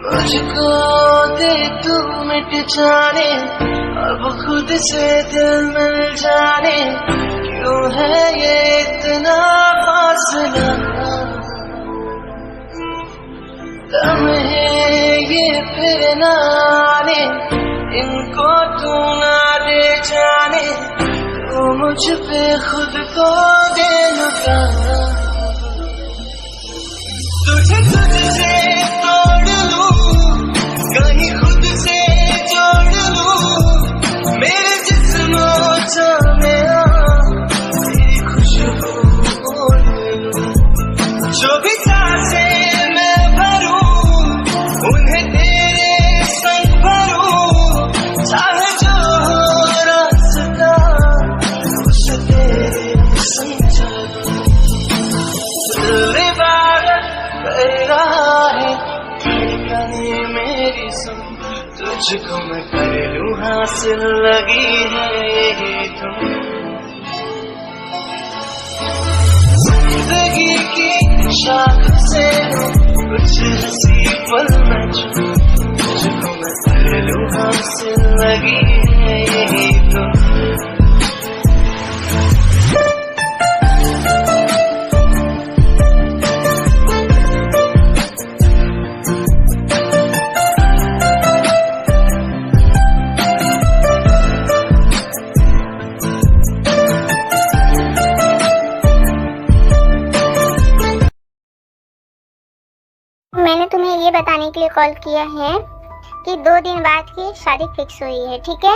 मुझको दे तू मिट जाने, अब खुद से दिल मिल जाने, क्यों है ये इतना फासला। लम्हे ये फिर ना आने, इनको तू ना दे जाने, तू मुझ पे खुद को दे लुटा। तुझे तुझसे तोड़ लूं, कहीं खुद से जोड़ लूं, मेरे जिस्म में तेरी खुशबू ओढ़ लूं। जो भी सांसें मैं भरूं, उन्हें तेरे संग भरूं, चाहे जो हो रास्ता उसे तेरे संग चलूं। दिल इबादत कर रहा है, धड़कने मेरी सुन, तुझको मैं कर लूं हासिल, लगी है यही तुम। जिंदगी की शाख से कुछ हंसी पल में छू, तुझको मैं कर लूं हासिल, लगी है यही तुम। मैंने तुम्हें ये बताने के लिए कॉल किया है कि 2 दिन बाद की शादी फिक्स हुई है, ठीक है?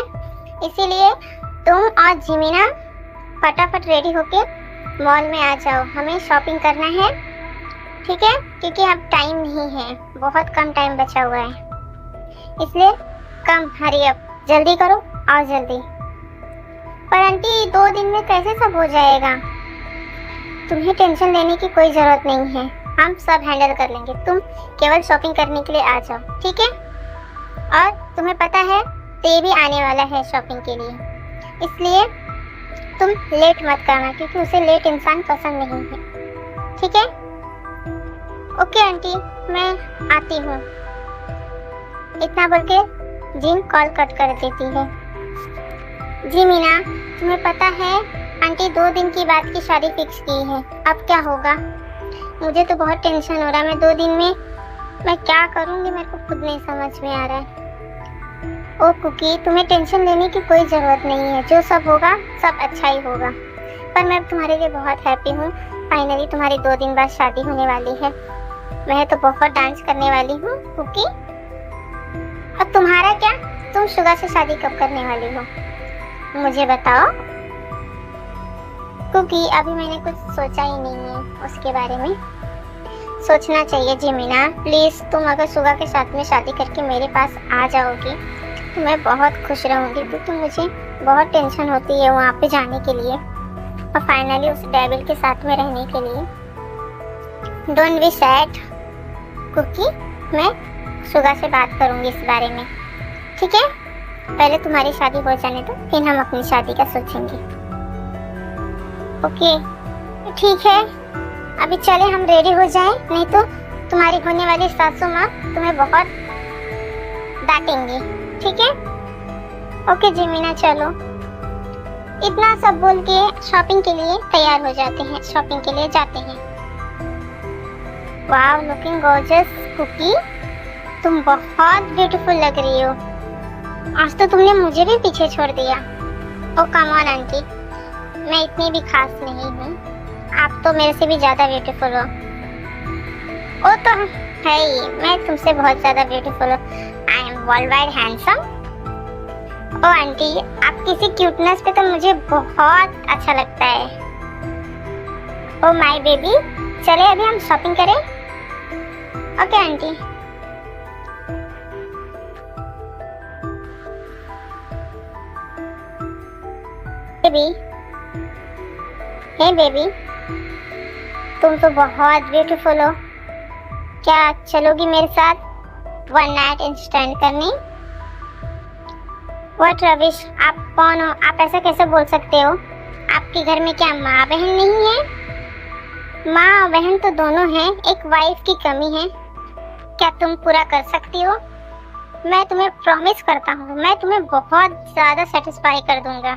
इसीलिए तुम और जिमिना फटाफट रेडी होके मॉल में आ जाओ, हमें शॉपिंग करना है, ठीक है? क्योंकि अब टाइम नहीं है, बहुत कम टाइम बचा हुआ है, इसलिए कम हरी अप, जल्दी करो, आओ जल्दी। पर आंटी 2 दिन में कैसे सब हो जाएगा? तुम्हें टेंशन लेने की कोई ज़रूरत नहीं है, हम सब हैंडल कर लेंगे, तुम केवल शॉपिंग करने के लिए आ जाओ, ठीक है? और तुम्हें पता है ते भी आने वाला है शॉपिंग के लिए, इसलिए तुम लेट मत करना, क्योंकि उसे लेट इंसान पसंद नहीं है, ठीक है? ओके आंटी, मैं आती हूँ। इतना बोल के जिन कॉल कट कर देती है। जी मीना, तुम्हें पता है आंटी 2 दिन की बाद की शादी फिक्स की है, अब क्या होगा? मुझे तो बहुत टेंशन हो रहा है, मैं 2 दिन में मैं क्या करूँगी, मेरे को खुद नहीं समझ में आ रहा है। ओ कुकी, तुम्हें टेंशन लेने की कोई ज़रूरत नहीं है, जो सब होगा सब अच्छा ही होगा। पर मैं तुम्हारे लिए बहुत हैप्पी हूँ, फाइनली तुम्हारी 2 दिन बाद शादी होने वाली है। मैं तो बहुत डांस करने वाली हूँ कुकी। और तुम्हारा क्या, तुम शुगा से शादी कब करने वाली हो, मुझे बताओ? क्योंकि अभी मैंने कुछ सोचा ही नहीं है उसके बारे में, सोचना चाहिए। जिमिना प्लीज़, तुम अगर सुगा के साथ में शादी करके मेरे पास आ जाओगी तो मैं बहुत खुश रहूँगी, क्योंकि मुझे बहुत टेंशन होती है वहाँ पे जाने के लिए और फाइनली उस डेविल के साथ में रहने के लिए। डोंट बी सैड कुकी, मैं सुगा से बात करूँगी इस बारे में, ठीक है? पहले तुम्हारी शादी हो जाने दो, फिर हम अपनी शादी का सोचेंगे। ओके ठीक है, अभी चले हम रेडी हो जाएं, नहीं तो तुम्हारी होने वाली सासू माँ तुम्हें बहुत डांटेंगी, ठीक है? ओके जिमिना, चलो। इतना सब बोल के शॉपिंग के लिए तैयार हो जाते हैं, शॉपिंग के लिए जाते हैं। वाव, लुकिंग गॉर्जियस कुकी, तुम बहुत ब्यूटीफुल लग रही हो। आज तो तुमने मुझे भी पीछे छोड़ दिया। ओ कम ऑन आंटी, मैं इतनी भी खास नहीं हूँ, आप तो मेरे से भी ज़्यादा ब्यूटीफुल हो। ओ तो है ही, मैं तुमसे बहुत ज़्यादा ब्यूटीफुल हूँ। I am world wide handsome. Oh आंटी, आपकी सी क्यूटनेस पे तो मुझे बहुत अच्छा लगता है। ओ माय बेबी, चले अभी हम शॉपिंग करें। Okay aunty. बेबी, हे बेबी, तुम तो बहुत ब्यूटीफुल हो, क्या चलोगी मेरे साथ 1 नाइट स्टैंड करने? व्हाट रविश, आप कौन हो? आप ऐसा कैसे बोल सकते हो? आपके घर में क्या माँ बहन नहीं है? माँ बहन तो दोनों हैं, एक वाइफ की कमी है। क्या तुम पूरा कर सकती हो? मैं तुम्हें प्रॉमिस करता हूँ, मैं तुम्हें बहुत ज्यादा सेटिस्फाई कर दूंगा।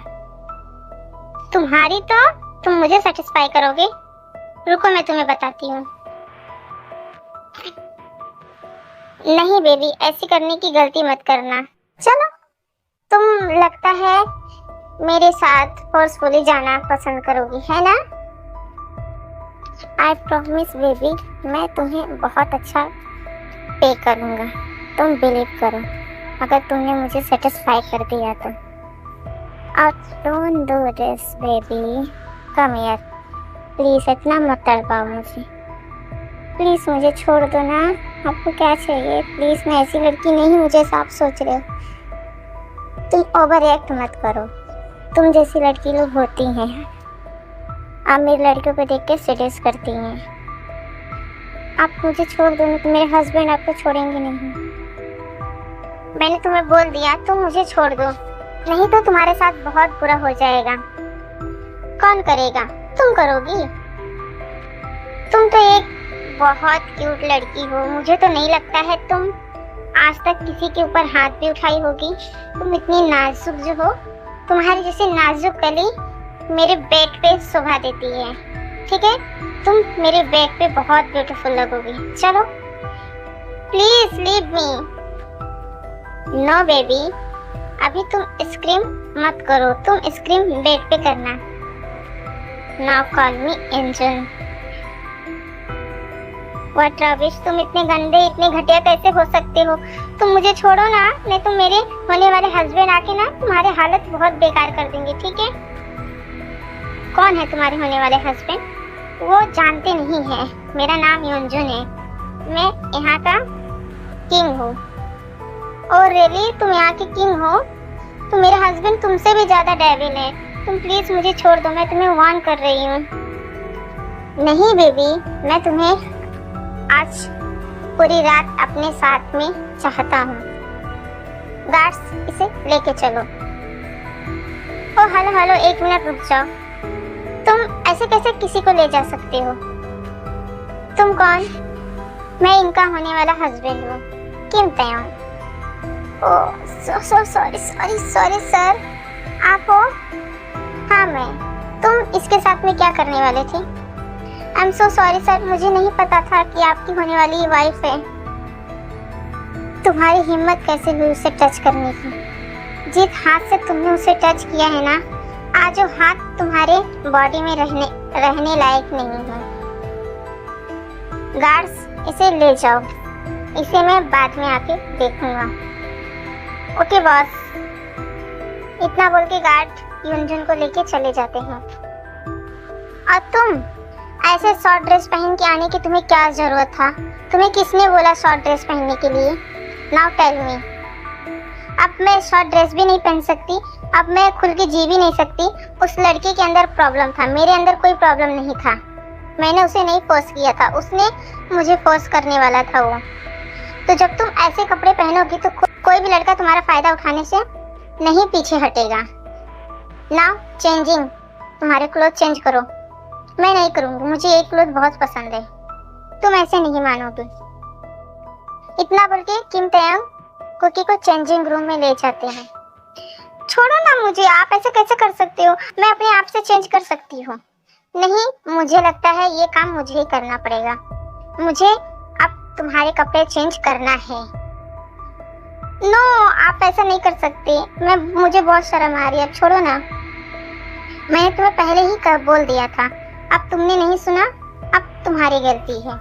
तुम्हारी तो तुम मुझे सेटिस्फाई करोगे। रुको मैं तुम्हें बताती हूँ। नहीं बेबी, ऐसी करने की गलती मत करना। चलो, तुम लगता है मेरे साथ फोर्सफुली जाना पसंद करोगी, है ना? आई प्रॉमिस बेबी, मैं तुम्हें बहुत अच्छा पे करूँगा। तुम बिलीव करो, अगर तुमने मुझे सेटिस्फाई कर दिया तो। Don't do this baby, come here please. इतना मत तड़पाओ मुझे प्लीज, मुझे छोड़ दो ना। आपको क्या चाहिए? प्लीज, मैं ऐसी लड़की नहीं मुझे साफ सोच रहे हो। तुम ओवर रिएक्ट मत करो। तुम जैसी लड़की लोग होती हैं, आप मेरी लड़कियों को देख के सजेस्ट करती हैं। आप मुझे छोड़ दो, तो मेरे हस्बैंड आपको छोड़ेंगे नहीं। मैंने तुम्हें बोल दिया तुम मुझे छोड़ दो, नहीं तो तुम्हारे साथ बहुत बुरा हो जाएगा। कौन करेगा? तुम करोगी। तुम तो एक बहुत क्यूट लड़की हो, मुझे तो नहीं लगता है तुम आज तक किसी के ऊपर हाथ भी उठाई होगी। तुम इतनी नाजुक जो हो, तुम्हारी जैसी नाजुक कली मेरे बेड पे शोभा देती है। ठीक है, तुम मेरे बेड पे बहुत ब्यूटीफुल लगोगी। चलो please leave me. No baby, अभी तुम स्क्रीम मत करो, तुम स्क्रीम बेड पे करना। Now call me angel. What rubbish, तुम इतने गंदे इतने घटिया कैसे हो सकते हो? तुम मुझे छोड़ो ना, नहीं तो मेरे होने वाले हस्बैंड आके ना तुम्हारे हालत बहुत बेकार कर देंगे। ठीक है? कौन है तुम्हारे होने वाले हस्बैंड? वो जानते नहीं है, मेरा नाम योंजुन है, मैं यहाँ का किंग हूँ। और रियली तुम यहाँ के किंग हो? तो मेरा हस्बैंड तुमसे भी ज्यादा डेविल है। तुम प्लीज मुझे छोड़ दो, मैं तुम्हें वार्न कर रही हूँ। नहीं बेबी, मैं तुम्हें आज पूरी रात अपने साथ में चाहता हूँ। गार्ड्स, इसे लेके चलो। ओ हेलो हेलो, एक मिनट रुक जाओ। तुम ऐसे कैसे किसी को ले जा सकते हो? तुम कौन? मैं इनका होने वाला हस्बैंड हूँ, किम तयन। ओह सॉरी सर, आप हो? हाँ मैं। तुम इसके साथ में क्या करने वाले थे? I am so sorry sir, मुझे नहीं पता था कि आपकी होने वाली वाइफ है। तुम्हारी हिम्मत कैसे हुई उसे टच करने की? जिस हाथ से तुमने उसे टच किया है ना, आज वो हाथ तुम्हारे बॉडी में रहने लायक नहीं है। गार्ड्स, इसे ले जाओ, इसे मैं बाद में आके देखूंगा। Okay boss. इतना बोल के गार्ड योंजुन को लेके चले जाते हैं। और तुम ऐसे शॉर्ट ड्रेस पहन के आने की तुम्हें क्या जरूरत था? तुम्हें किसने बोला शॉर्ट ड्रेस पहनने के लिए? Now tell me. अब मैं शॉर्ट ड्रेस भी नहीं पहन सकती, अब मैं खुल के जी भी नहीं सकती। उस लड़के के अंदर प्रॉब्लम था, मेरे अंदर कोई प्रॉब्लम नहीं था। मैंने उसे नहीं फोर्स किया था, उसने मुझे फोर्स करने वाला था वो। तो जब तुम ऐसे कपड़े पहनोगी तो कोई भी लड़का तुम्हारा फायदा उठाने से नहीं पीछे हटेगा। नाउ चेंजिंग, तुम्हारे क्लोथ चेंज करो। मैं नहीं करूंगी, मुझे एक क्लोथ बहुत पसंद है, तुम ऐसे नहीं मानोगे। इतना बोल के किम तयंग कुकी को चेंजिंग रूम में ले जाते हैं। छोड़ो ना मुझे, आप ऐसे कैसे कर सकते हो? मैं अपने आप से चेंज कर सकती हूँ। नहीं, मुझे लगता है ये काम मुझे ही करना पड़ेगा। मुझे अब तुम्हारे कपड़े चेंज करना है। नो, आप ऐसा नहीं कर सकते। मुझे बहुत शर्म आ रही है, अब छोड़ो ना। मैंने तुम्हें पहले ही बोल दिया था, अब तुमने नहीं सुना, अब तुम्हारी गलती है।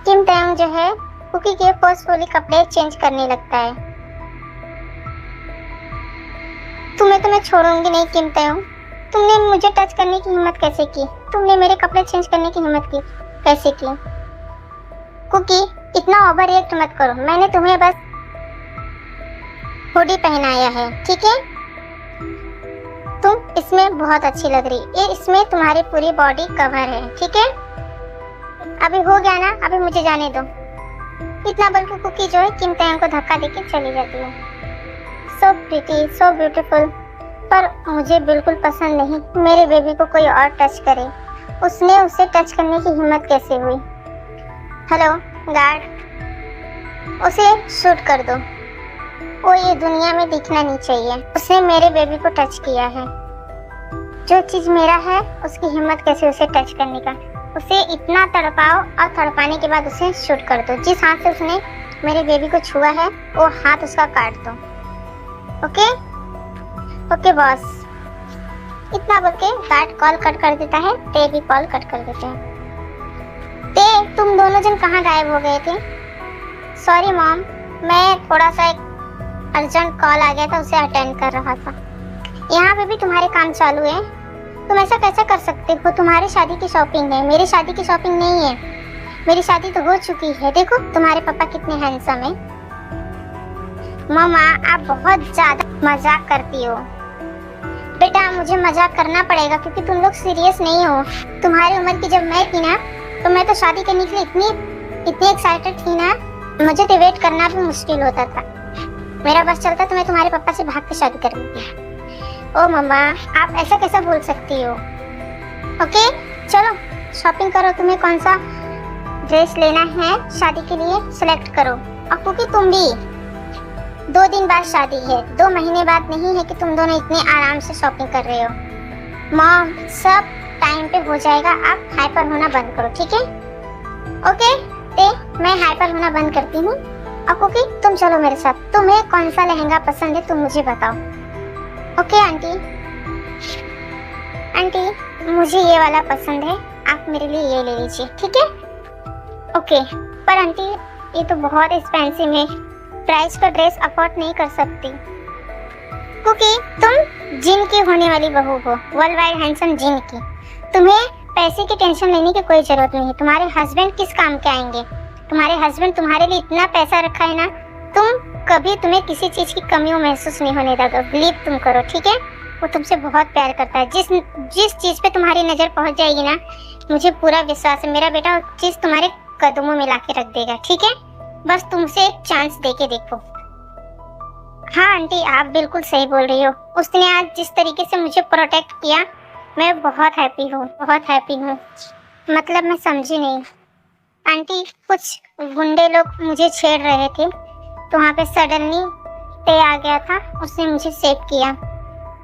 किम तयंग जो है कुकी के फोर्सफुली कपड़े चेंज करने लगता है। तुम्हें तो मैं छोड़ूंगी नहीं किम तयंग। तुमने मुझे टच करने की हिम्मत कैसे की? तुमने मेरे कपड़े चेंज करने की हिम्मत की कैसे की? कुकी, इतना ओवर रिएक्ट मत करो। मैंने तुम्हें बस हुडी पहनाया है, ठीक है? तुम इसमें बहुत अच्छी लग रही है, इसमें तुम्हारी पूरी बॉडी कवर है, ठीक है? अभी हो गया ना, अभी मुझे जाने दो। इतना बोल के कुकी जो है किम तयंग को धक्का देके चली जाती है। सो प्रिटी, सो ब्यूटीफुल, पर मुझे बिल्कुल पसंद नहीं मेरे बेबी को कोई और टच करे। उसने उसे टच करने की हिम्मत कैसे हुई? हेलो, गार्ड, उसे शूट कर दो। वो ये दुनिया में दिखना नहीं चाहिए। उसने मेरे बेबी को टच किया है। जो चीज मेरा है उसकी हिम्मत कैसे उसे टच करने का। उसे इतना तड़पाओ और तड़पाने के बाद उसे शूट कर दो। जिस हाथ से उसने मेरे बेबी को छुआ है वो हाथ उसका काट दो। Okay okay boss. इतना बोल के गार्ड कॉल कट कर देता है। ते भी कॉल कट कर देते हैं। ते, तुम दोनों जन कहाँ गायब हो गए थे? सॉरी मॉम, मैं थोड़ा सा एक अर्जेंट कॉल आ गया था, उसे अटेंड कर रहा था। यहाँ पे भी तुम्हारे काम चालू है। तुम ऐसा कैसे कर सकते हो? तुम्हारी शादी की शॉपिंग है, मेरी शादी की शॉपिंग नहीं है। मेरी शादी तो हो चुकी है। देखो तुम्हारे पापा कितने हैंडसम है। मामा आप बहुत ज्यादा मजाक करती हो। बेटा मुझे मजाक करना पड़ेगा क्योंकि तुम लोग सीरियस नहीं हो। तुम्हारी उम्र की जब मैं थी ना तो मैं तो शादी करने के लिए इतनी एक्साइटेड थी ना, मुझे तो वेट करना भी मुश्किल होता था। मेरा बस चलता तो मैं तुम्हारे पापा से भाग के शादी कर लेती। ओ मम्मा आप ऐसा कैसा बोल सकती हो? ओके चलो शॉपिंग करो। तुम्हें कौन सा ड्रेस लेना है शादी के लिए सिलेक्ट करो। और क्योंकि तुम भी 2 दिन बाद शादी है, 2 महीने बाद नहीं है कि तुम दोनों इतने आराम से शॉपिंग कर रहे हो। मॉम सब टाइम पे हो जाएगा, आप हाइपर होना बंद करो ठीक है? ओके ते मैं हाइपर होना बंद करती हूँ। और क्योंकि तुम चलो मेरे साथ। तुम्हें कौन सा लहंगा पसंद है तुम मुझे बताओ। ओके आंटी, आंटी मुझे ये वाला पसंद है, आप मेरे लिए ये ले लीजिए ठीक है? ओके पर आंटी ये तो बहुत एक्सपेंसिव है, प्राइस का ड्रेस अफोर्ड नहीं कर सकती। क्योंकि तुम जिन की होने वाली बहू हो, वर्ल्ड वाइड हैंडसम जिन की। तुम्हें पैसे की टेंशन लेने की कोई जरूरत नहीं है। तुम्हारे हस्बैंड किस काम के आएंगे? तुम्हारे हस्बैंड तुम्हारे लिए इतना पैसा रखा है ना, तुम्हें किसी चीज की कमी महसूस नहीं होने देगा। बिलीव तुम करो ठीक है? वो तुमसे बहुत प्यार करता है। जिस चीज पे तुम्हारी नजर पहुंच जाएगी ना, मुझे पूरा विश्वास है मेरा बेटा वो चीज तुम्हारे कदमों में लाके रख देगा ठीक है? बस तुमसे एक चांस देके देखो। हाँ आंटी आप बिल्कुल सही बोल रही हो। उसने आज जिस तरीके से मुझे प्रोटेक्ट किया मैं बहुत हैप्पी हूँ, बहुत हैप्पी हूँ। मतलब मैं समझी नहीं आंटी, कुछ गुंडे लोग मुझे छेड़ रहे थे तो वहाँ पे सडनली ते आ गया था, उसने मुझे सेव किया।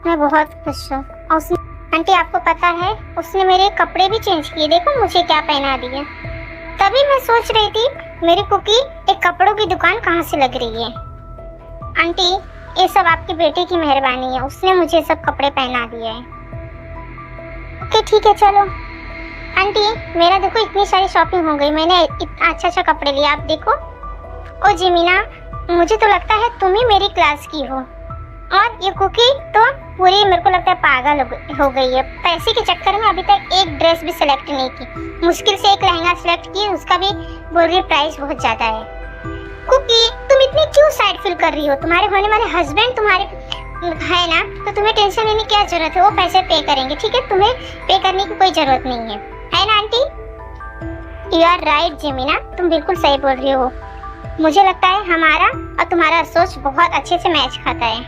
मैं बहुत खुश हूँ। और उसने आंटी आपको पता है उसने मेरे कपड़े भी चेंज किए। देखो मुझे क्या पहना दिया। तभी मैं सोच रही थी मेरी कुकी एक कपड़ों की दुकान कहाँ से लग रही है। आंटी ये सब आपकी बेटे की मेहरबानी है, उसने मुझे सब कपड़े पहना दिए हैं। ओके ठीक है चलो। आंटी मेरा देखो इतनी सारी शॉपिंग हो गई, मैंने इतना अच्छा कपड़े लिया। आप देखो। ओ जिमीना मुझे तो लगता है तुम ही मेरी क्लास की हो। और ये कुकी तो पूरी मेरे को लगता है पागल हो गई है। पैसे के चक्कर में अभी तक एक ड्रेस भी सिलेक्ट नहीं की। मुश्किल से एक लहंगा सिलेक्ट की, उसका भी बोल रही प्राइस बहुत ज्यादा है। कुकी तुम इतनी क्यों सैड फील कर रही हो? तुम्हारे होने वाले हस्बैंड तुम्हारे है ना, तो तुम्हें टेंशन लेने की क्या जरूरत है? वो पैसे पे करेंगे ठीक है? तुम्हें पे करने की कोई जरूरत नहीं है ना आंटी? यू आर राइट जिमीना, तुम बिल्कुल सही बोल रही हो। मुझे लगता है हमारा और तुम्हारा सोच बहुत अच्छे से मैच खाता है।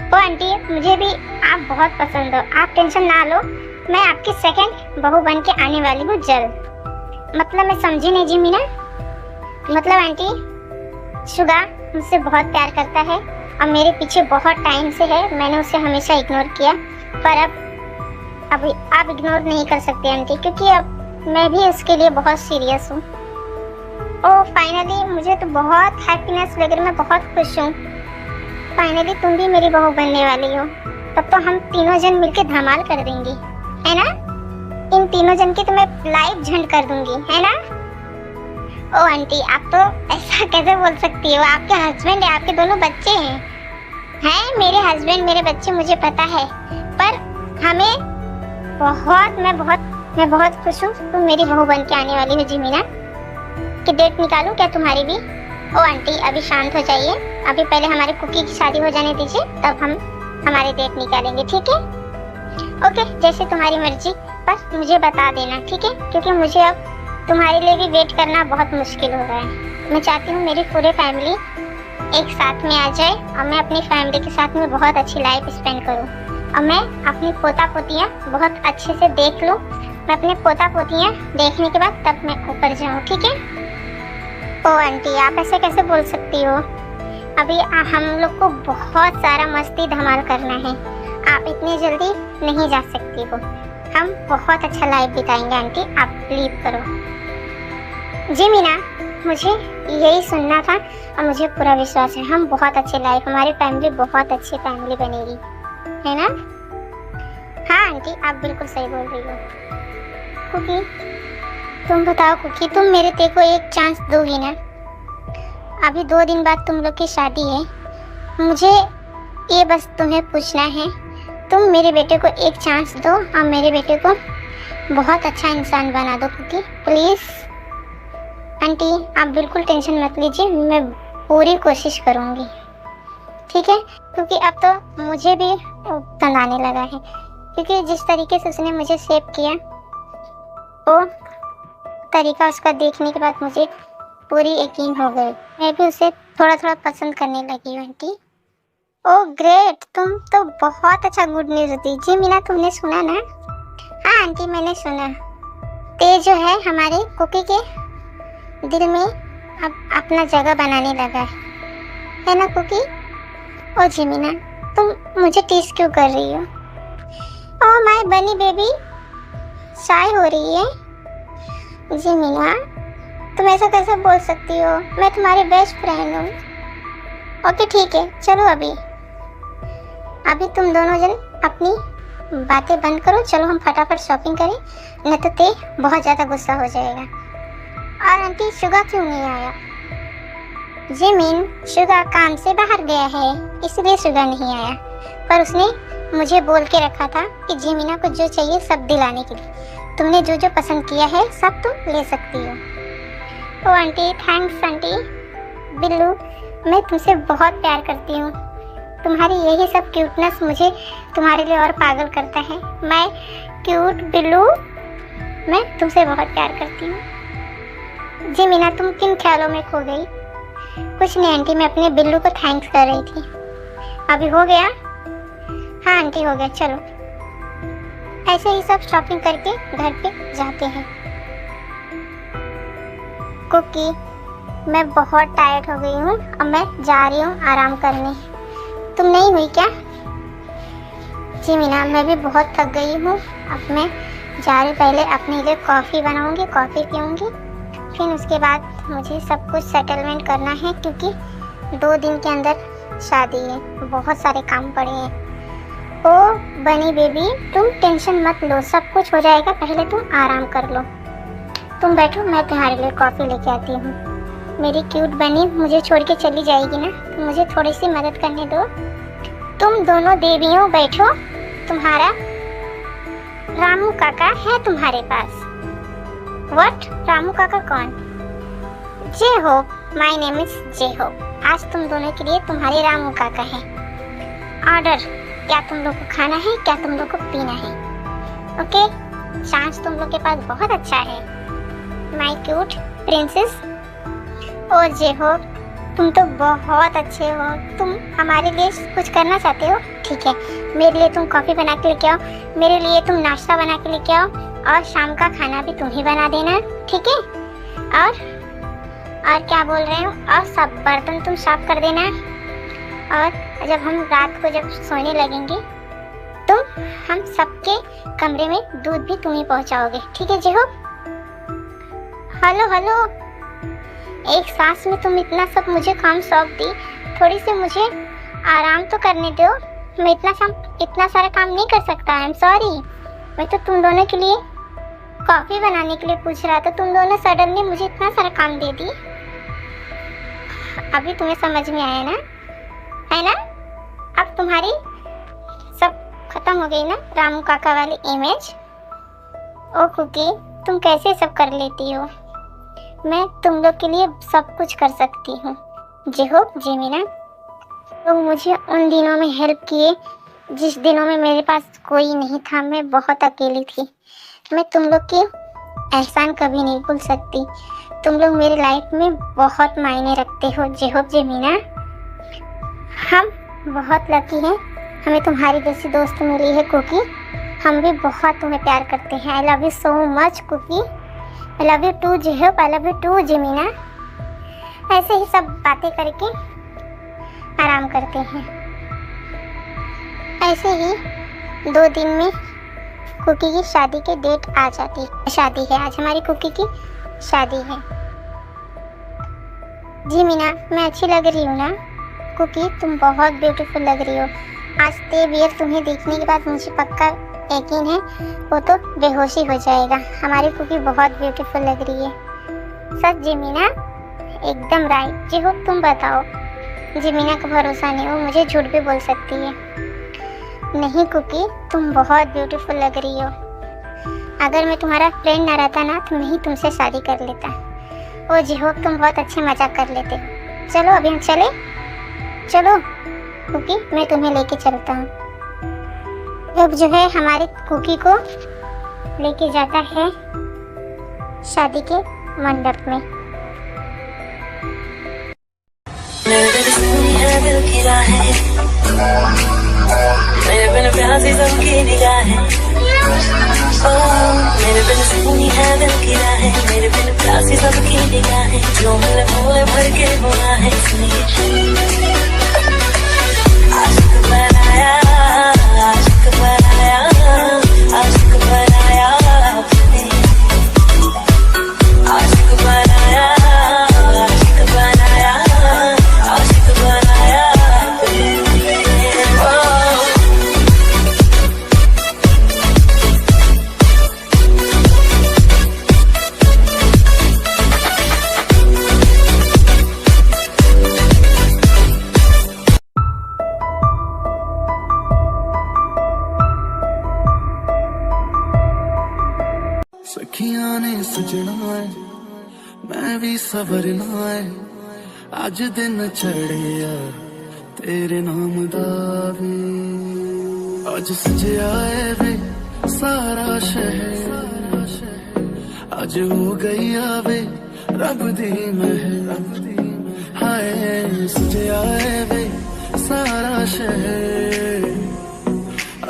ओ आंटी मुझे भी आप बहुत पसंद हो, आप टेंशन ना लो। मैं आपकी सेकंड बहू बन के आने वाली हूँ जल्द। मतलब मैं समझी नहीं जिमीना। मतलब आंटी शुगा मुझसे बहुत प्यार करता है और मेरे पीछे बहुत टाइम से है। मैंने उसे हमेशा इग्नोर किया, पर अब आप इग्नोर नहीं कर सकते आंटी, क्योंकि अब मैं भी उसके लिए बहुत सीरियस हूँ। ओह फाइनली मुझे तो बहुत हैप्पीनेस लग रही है, मैं बहुत खुश हूँ। फाइनली तुम भी मेरी बहू बनने वाली हो। तब तो हम तीनों जन मिलके धमाल कर देंगे, है ना? इन तीनों जन की तो मैं लाइव झंड कर दूंगी, है ना? ओ आंटी आप तो ऐसा कैसे बोल सकती हो? आपके हस्बैंड है, आपके दोनों बच्चे हैं मेरे हस्बैंड मेरे बच्चे, मुझे पता है। पर हमें मैं बहुत खुश हूँ तुम मेरी बहू बन के आने वाली हो जिमीना। कि डेट निकालूं क्या तुम्हारी भी? ओ आंटी अभी शांत हो जाइए, अभी पहले हमारे कुकी की शादी हो जाने दीजिए, तब हम हमारे डेट निकालेंगे ठीक है? ओके जैसे तुम्हारी मर्जी, बस मुझे बता देना ठीक है? क्योंकि मुझे अब तुम्हारे लिए भी वेट करना बहुत मुश्किल हो रहा है। मैं चाहती हूँ मेरी पूरी फैमिली एक साथ में आ जाए और मैं अपनी फैमिली के साथ में बहुत अच्छी लाइफ स्पेंड करूँ और मैं अपनी पोता पोतियाँ बहुत अच्छे से देख लूँ। मैं अपने पोता पोतियाँ देखने के बाद तब मैं ऊपर जाऊँ ठीक है? ओ आंटी, आप ऐसे कैसे बोल सकती हो? अभी हम लोग को बहुत सारा मस्ती धमाल करना है, आप इतनी जल्दी नहीं जा सकती हो। हम बहुत अच्छा लाइफ बिताएंगे आंटी, आप बिलीव करो। जी मीना, मुझे यही सुनना था और मुझे पूरा विश्वास है हम बहुत अच्छे लाइफ, हमारी फैमिली बहुत अच्छी फैमिली बनेगी, है ना? हाँ आंटी, आप बिल्कुल सही बोल रही हो। कुकी, तुम बताओ कुकी, तुम मेरे ते को एक चांस दोगी ना? अभी 2 दिन बाद तुम लोग की शादी है, मुझे ये बस तुम्हें पूछना है, तुम मेरे बेटे को एक चांस दो और मेरे बेटे को बहुत अच्छा इंसान बना दो कुकी, प्लीज़। आंटी, आप बिल्कुल टेंशन मत लीजिए, मैं पूरी कोशिश करूँगी, ठीक है? क्योंकि अब तो मुझे भी पसंद आने लगा है, क्योंकि जिस तरीके से उसने मुझे सेव किया, वो तरीका उसका देखने के बाद मुझे पूरी यकीन हो गई। मैं भी उसे थोड़ा थोड़ा पसंद करने लगी हूँ आंटी। ओह ग्रेट, तुम तो बहुत अच्छा गुड न्यूज़ दी। जी मीना, तुमने सुना ना? हाँ आंटी, मैंने सुना। ते जो है हमारे कुकी के दिल में अब अपना जगह बनाने लगा है ना कुकी? ओ जी मीना, तुम मुझे टीज क्यों कर रही हो? ओह माय बनी बेबी, शाय हो रही है। जी मीना, तुम ऐसा कैसे बोल सकती हो? मैं तुम्हारी बेस्ट फ्रेंड हूँ। ओके ठीक है, चलो अभी तुम दोनों जन अपनी बातें बंद करो, चलो हम फटाफट शॉपिंग करें, नहीं तो ते बहुत ज़्यादा गुस्सा हो जाएगा। और आंटी, शुगा क्यों नहीं आया? जिमिन, शुगा काम से बाहर गया है, इसलिए शुगा नहीं आया, पर उसने मुझे बोल के रखा था कि जिमिना को जो चाहिए सब दिलाने के लिए, तुमने जो जो पसंद किया है सब तुम ले सकती हो। ओ आंटी, थैंक्स आंटी। बिल्लू, मैं तुमसे बहुत प्यार करती हूँ, तुम्हारी यही सब क्यूटनेस मुझे तुम्हारे लिए और पागल करता है। मैं क्यूट बिल्लू, मैं तुमसे बहुत प्यार करती हूँ। जी मीना, तुम किन ख्यालों में खो गई? कुछ नहीं आंटी, मैं अपने बिल्लू को थैंक्स कर रही थी। अभी हो गया? हाँ आंटी, हो गया। चलो ऐसे ही सब शॉपिंग करके घर पे जाते हैं। कुकी, मैं बहुत टायर्ड हो गई हूँ, अब मैं जा रही हूँ आराम करने। तुम नहीं हुई क्या? जी मीना, मैं भी बहुत थक गई हूँ, अब मैं जा रही, पहले अपने लिए कॉफ़ी बनाऊँगी, कॉफ़ी पीऊँगी, फिर उसके बाद मुझे सब कुछ सेटलमेंट करना है, क्योंकि 2 दिन के अंदर शादी है, बहुत सारे काम पड़े हैं। ओ बनी बेबी, तुम टेंशन मत लो, सब कुछ हो जाएगा, पहले तुम आराम कर लो। तुम बैठो, मैं तुम्हारे लिए कॉफ़ी लेके आती हूँ। मेरी क्यूट बनी मुझे छोड़ के चली जाएगी ना, तो मुझे थोड़ी सी मदद करने दो। तुम दोनों देवियों बैठो, तुम्हारा रामू काका है तुम्हारे पास। व्हाट? रामू काका कौन? जय हो, माय नेम इज जय हो। आज तुम दोनों के लिए तुम्हारे रामू काका है। ऑर्डर, क्या तुम लोग को खाना है, क्या तुम लोग को पीना है? ओके, चांस तुम लोग के पास बहुत अच्छा है, माय क्यूट प्रिंसेस। ओ जय हो, तुम तो बहुत अच्छे हो, तुम हमारे लिए कुछ करना चाहते हो? ठीक है, मेरे लिए तुम कॉफ़ी बना के लेके आओ, मेरे लिए तुम नाश्ता बना के लेके आओ, और शाम का खाना भी तुम ही बना देना, ठीक है? और क्या बोल रहे हो? और सब बर्तन तुम साफ कर देना, और जब हम रात को जब सोने लगेंगे तो हम सबके कमरे में दूध भी तुम ही पहुंचाओगे, ठीक है? जय हो। हेलो हेलो, एक सांस में तुम इतना सब मुझे काम सौंप दी, थोड़ी सी मुझे आराम तो करने दो। मैं इतना सारा काम नहीं कर सकता, आई एम सॉरी। मैं तो तुम दोनों के लिए कॉफ़ी बनाने के लिए पूछ रहा था, तुम दोनों सडनली मुझे इतना सारा काम दे दी। अभी तुम्हें समझ में आया ना, है ना? अब तुम्हारी सब खत्म हो गई ना, रामू काका वाली इमेज। ओ कुकी, तुम कैसे सब कर लेती हो? मैं तुम लोग के लिए सब कुछ कर सकती हूँ। जय हो, जय मीना। तुम मुझे उन दिनों में हेल्प किए जिस दिनों में मेरे पास कोई नहीं था, मैं बहुत अकेली थी। मैं तुम लोग की एहसान कभी नहीं भूल सकती, तुम लोग मेरी लाइफ में बहुत मायने रखते हो। जय हो, जय मीना। हम बहुत लकी हैं, हमें तुम्हारी जैसी दोस्त मिली है कुकी। हम भी बहुत तुम्हें प्यार करते हैं। I love you so much cookie. I love you too जय हो, आई लव यू टू जय मीना। ऐसे ही सब बातें करके आराम करते हैं। ऐसे ही 2 दिन में कुकी की शादी की डेट आ जाती है। शादी है आज, हमारी कुकी की शादी है। जी मीना, मैं अच्छी लग रही हूँ ना? कुकी तुम बहुत ब्यूटीफुल लग रही हो। आज ते बियर तुम्हें देखने के बाद मुझे पक्का यकीन है वो तो बेहोशी हो जाएगा। हमारी कुकी बहुत ब्यूटीफुल लग रही है। सच जी मीना? एकदम राइट। जी हो, तुम बताओ। जी मीना का भरोसा नहीं, वो मुझे झूठ भी बोल सकती है। नहीं कुकी, तुम बहुत ब्यूटीफुल लग रही हो। अगर मैं तुम्हारा फ्रेंड ना रहता ना तो मैं ही तुमसे शादी कर लेता। ओ जी हो, तुम बहुत अच्छे मजाक कर लेते हो। चलो अभी हम चले। चलो कुकी, मैं तुम्हें लेके चलता हूँ। अब जो है हमारे कुकी को लेके जाता है शादी के मंडप में। दिल की राहें, मेरे बिन प्यासी सबकी निगाहें, मेरे बिन सुनी है दिल की राहें, मेरे बिन प्यासी सबकी निगाहें, जो मिले भोले भर के गुनाहें सुनिए। आशिक बनाया, आशिक बनाया, आशिक बनाया आपने, आशिक बनाया, आशिक बनाया, आशिक बनाया आपने। सखियां ने सजना है, मैं भी सवरना है, अज दिन चढ़िया तेरे नाम दा वे, अज सजया है वे सारा शहर, अज हो गई आवे रब दी महर, हाय सजया है वे सारा शहर,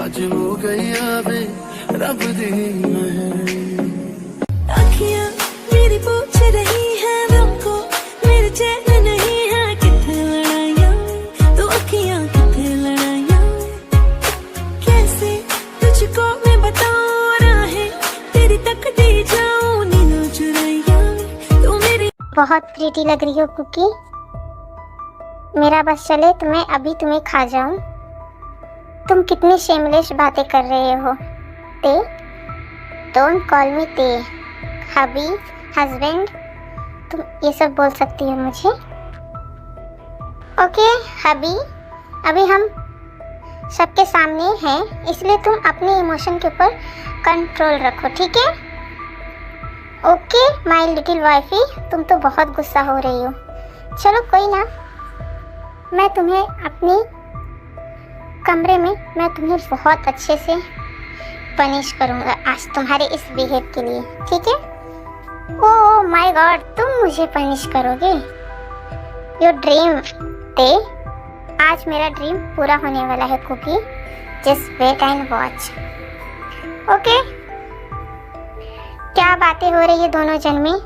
अज हो गई आवे रब दी महर। अखियां मेरी पूछ रही है हमको, मेरे चैन नहीं है किथे लड़ाइयां, तो अखियां किथे लड़ाइयां, कैसे तुझको मैं बताऊं राहें, तेरी तक दी जाऊं नींदों चुराइयां, तू मेरी। बहुत प्रीटी लग रही हो कुकी। मेरा बस चले तो मैं अभी तुम्हें खा जाऊं। तुम कितनी शेमलेस बातें कर रहे हो। ते, डोंट कॉल मी ते, हबी, हस्बैंड, तुम ये सब बोल सकती हो मुझे। ओके हबी, अभी हम सबके सामने हैं, इसलिए तुम अपने इमोशन के ऊपर कंट्रोल रखो, ठीक है? ओके माय लिटिल वाइफी, तुम तो बहुत गुस्सा हो रही हो। चलो कोई ना, मैं तुम्हें अपने कमरे में मैं तुम्हें बहुत अच्छे से पनिश करूँगा आज तुम्हारे इस बिहेव के लिए, ठीक है? ओह माय गॉड, तुम मुझे पनिश करोगे? योर ड्रीम ते, आज मेरा ड्रीम पूरा होने वाला है cookie, just wait and watch. Okay, क्या बातें हो रही है दोनों जन में?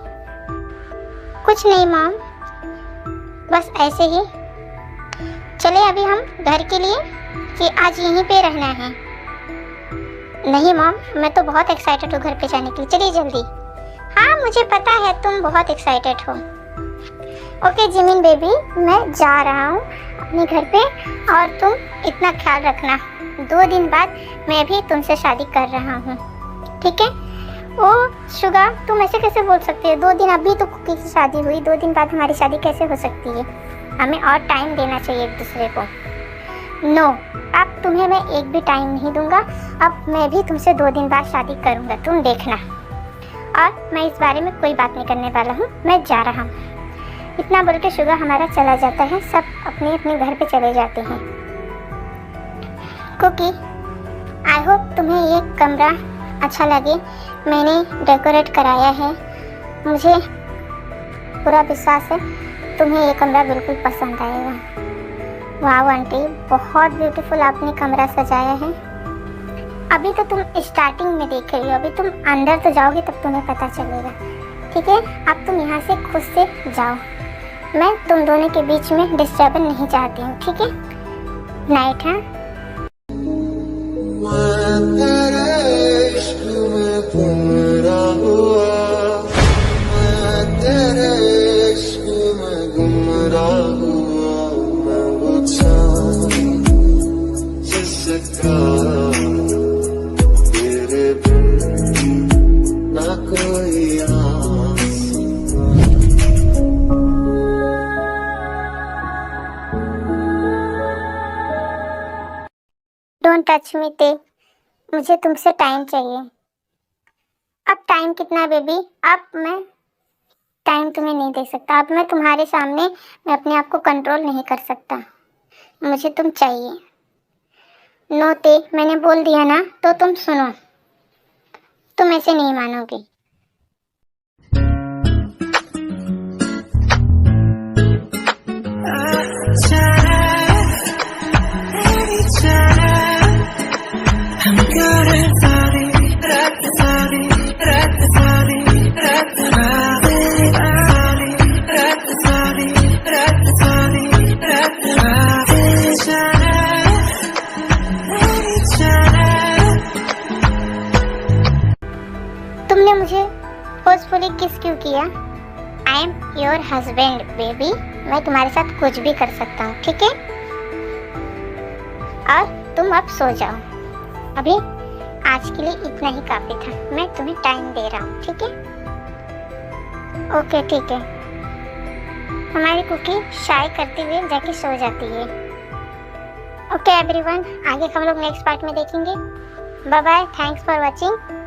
कुछ नहीं मॉम, बस ऐसे ही। चले अभी हम घर के लिए कि आज यहीं पे रहना है? नहीं मॉम, मैं तो बहुत एक्साइटेड हूँ घर पे जाने के लिए, चलिए जल्दी। हाँ मुझे पता है तुम बहुत एक्साइटेड हो। ओके जिमिन बेबी, मैं जा रहा हूँ अपने घर पे, और तुम इतना ख्याल रखना, 2 दिन बाद मैं भी तुमसे शादी कर रहा हूँ, ठीक है? ओ शुगा, तुम ऐसे कैसे बोल सकते हो? 2 दिन अभी तो कुकी की शादी हुई, 2 दिन बाद हमारी शादी कैसे हो सकती है? हमें और टाइम देना चाहिए एक दूसरे को। नो, अब तुम्हें मैं एक भी टाइम नहीं दूंगा, अब मैं भी तुमसे 2 दिन बाद शादी करूंगा, तुम देखना। और मैं इस बारे में कोई बात नहीं करने वाला हूँ, मैं जा रहा हूँ। इतना बोल के शुगर हमारा चला जाता है, सब अपने अपने घर पे चले जाते हैं। कुकी, आई होप तुम्हें ये कमरा अच्छा लगे, मैंने डेकोरेट कराया है, मुझे पूरा विश्वास है तुम्हें ये कमरा बिल्कुल पसंद आएगा। वाह आंटी, बहुत ब्यूटीफुल आपने कमरा सजाया है। अभी तो तुम स्टार्टिंग में देख रही हो, अभी तुम अंदर तो जाओगे तब तुम्हें पता चलेगा, ठीक है? अब तुम यहाँ से खुद से जाओ, मैं तुम दोनों के बीच में डिस्टर्बेंस नहीं चाहती हूँ, ठीक है? नाइट। हाँ, मैं तेरे इश्क में गुमराह हुआ, मैं तेरे इश्क में गुमराह हुआ, मैं वो चाँद जिसका तेरे बिन ना कोई आसमां। डोंट टच मी ते, मुझे तुमसे टाइम चाहिए। अब टाइम कितना बेबी? अब मैं टाइम तुम्हें नहीं दे सकता। अब मैं तुम्हारे सामने मैं अपने आप को कंट्रोल नहीं कर सकता। मुझे तुम चाहिए। नो ते, मैंने बोल दिया ना, तो तुम सुनो। तुम ऐसे नहीं मानोगे। तुमने मुझे फोर्सफुली किस क्यों किया? I am your husband baby. मैं तुम्हारे साथ कुछ भी कर सकता हूँ, ठीक है? और तुम अब सो जाओ। अभी आज के लिए इतना ही काफी था। मैं तुम्हें टाइम दे रहा हूँ, ठीक है? ओके, ठीक है। हमारी कुकी शाय करते हुए जाके सो जाती है। ओके एवरीवन, आगे हम लोग नेक्स्ट पार्ट में देखेंगे। Bye bye, thanks for watching.